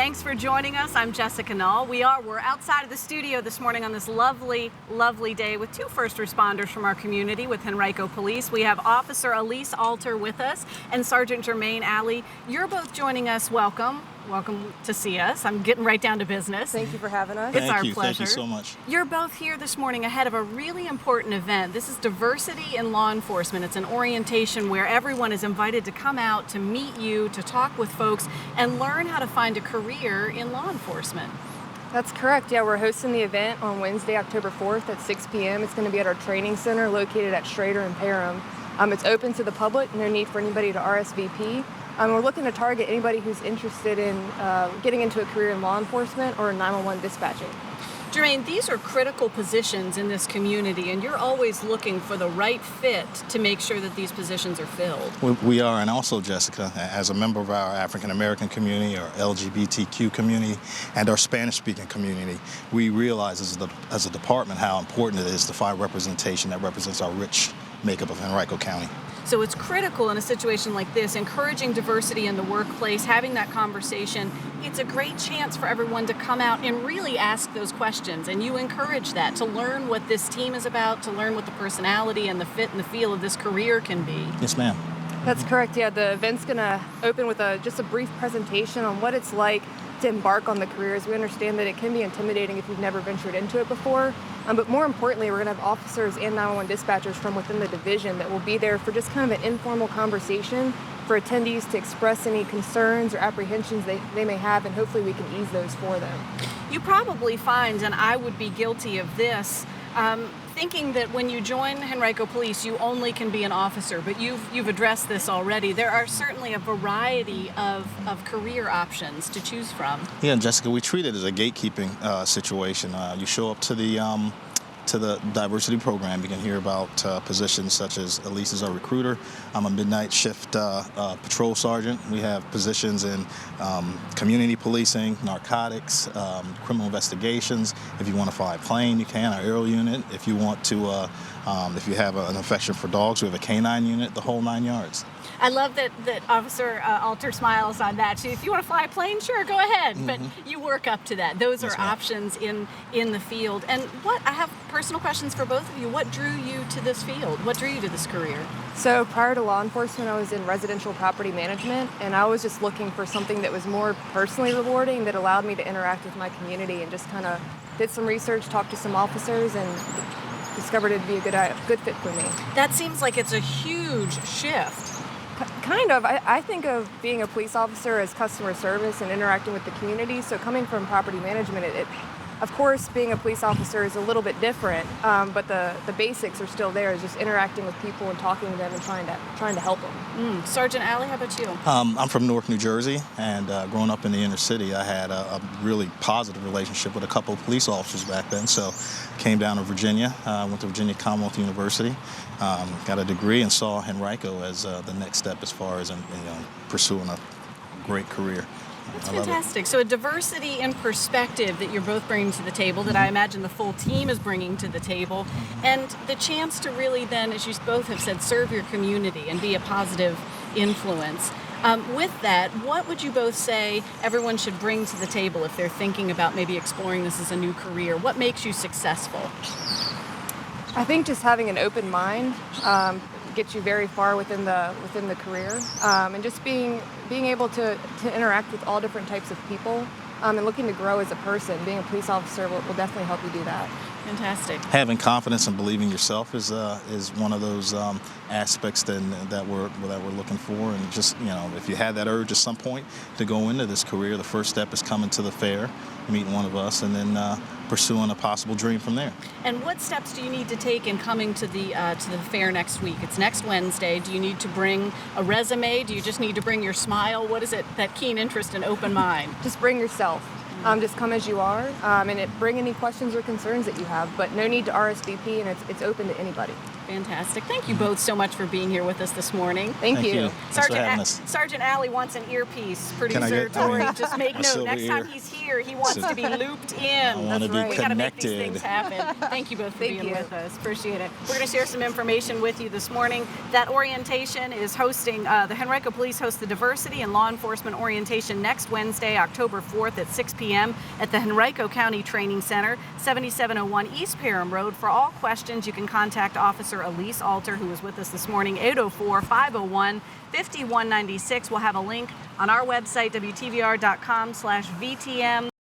Thanks for joining us. I'm Jessica Null. We're outside of the studio this morning on this lovely, lovely day with two first responders from our community with Henrico Police. We have Officer Elise Alter with us and Sergeant Jermaine Alley. You're both joining us. Welcome. Welcome to see us. I'm getting right down to business. Thank you for having us. It's our pleasure. Thank you so much. You're both here this morning ahead of a really important event. This is Diversity in Law Enforcement. It's an orientation where everyone is invited to come out to meet you, to talk with folks, and learn how to find a career in law enforcement. That's correct. Yeah, we're hosting the event on Wednesday, October 4th at 6 p.m. It's going to be at our training center located at Schrader and Parham. It's open to the public. No need for anybody to RSVP. We're looking to target anybody who's interested in getting into a career in law enforcement or 911 dispatching. Jermaine, these are critical positions in this community, and you're always looking for the right fit to make sure that these positions are filled. We are, and also, Jessica, as a member of our African-American community, our LGBTQ community, and our Spanish-speaking community, we realize as a department how important it is to find representation that represents our rich makeup of Henrico County. So it's critical in a situation like this, encouraging diversity in the workplace, having that conversation. It's a great chance for everyone to come out and really ask those questions. And you encourage that, to learn what this team is about, to learn what the personality and the fit and the feel of this career can be. Yes, ma'am. That's correct. Yeah, the event's going to open with just a brief presentation on what it's like to embark on the careers. We understand that it can be intimidating if you've never ventured into it before. But more importantly, we're going to have officers and 911 dispatchers from within the division that will be there for just kind of an informal conversation for attendees to express any concerns or apprehensions they may have, and hopefully we can ease those for them. You probably find, and I would be guilty of this, thinking that when you join Henrico Police, you only can be an officer, but you've addressed this already. There are certainly a variety of career options to choose from. Yeah, Jessica, we treat it as a gatekeeping situation. You show up to the diversity program, you can hear about positions such as Elise is our recruiter. I'm a midnight shift patrol sergeant. We have positions in community policing, narcotics, criminal investigations. If you want to fly a plane, you can, our aerial unit. If you want to, if you have an affection for dogs, we have a canine unit, the whole 9 yards. I love that Officer Alter smiles on that. So if you want to fly a plane, sure, go ahead. Mm-hmm. But you work up to that. Those are options in the field. And I have personal questions for both of you. What drew you to this field? What drew you to this career? So prior to law enforcement, I was in residential property management, and I was just looking for something that was more personally rewarding, that allowed me to interact with my community, and just kind of did some research, talked to some officers, and discovered it'd be a good fit for me. That seems like it's a huge shift. Kind of. I think of being a police officer as customer service and interacting with the community. So coming from property management, of course, being a police officer is a little bit different, but the basics are still there. It's just interacting with people and talking to them and trying to help them. Sergeant Alley, how about you? I'm from Newark, New Jersey, and growing up in the inner city, I had a really positive relationship with a couple of police officers back then. So came down to Virginia, went to Virginia Commonwealth University, got a degree, and saw Henrico as the next step as far as pursuing a great career. That's fantastic. So a diversity in perspective that you're both bringing to the table, that I imagine the full team is bringing to the table, and the chance to really then, as you both have said, serve your community and be a positive influence. With that, what would you both say everyone should bring to the table if they're thinking about maybe exploring this as a new career? What makes you successful? I think just having an open mind gets you very far within the career, and just being able to interact with all different types of people, and looking to grow as a person. Being a police officer will definitely help you do that. Fantastic. Having confidence and believing yourself is one of those aspects that we're looking for. And just, if you had that urge at some point to go into this career, the first step is coming to the fair, meeting one of us, and then pursuing a possible dream from there. And what steps do you need to take in coming to the fair next week? It's next Wednesday. Do you need to bring a resume? Do you just need to bring your smile? What is it, that keen interest and open mind? Just bring yourself. Just come as you are, and bring any questions or concerns that you have, but no need to RSVP, and it's open to anybody. Fantastic. Thank you both so much for being here with us this morning. Thank you. Thanks for having us. Sergeant Alley wants an earpiece. Can I Producer get- I mean, Tori, just make a note. silver Next time ear. he's here, he wants to be looped in. I want to be right. We got to make these connected. things happen. Thank you both for Thank being you. with us. Appreciate it. We're going to share some information with you this morning. That orientation is hosting, the Henrico Police host the Diversity and Law Enforcement Orientation next Wednesday, October 4th at 6 p.m. at the Henrico County Training Center, 7701 East Parham Road. For all questions, you can contact Officer Elise Alter, who was with us this morning, 804-501-5196. We'll have a link on our website, WTVR.com/VTM.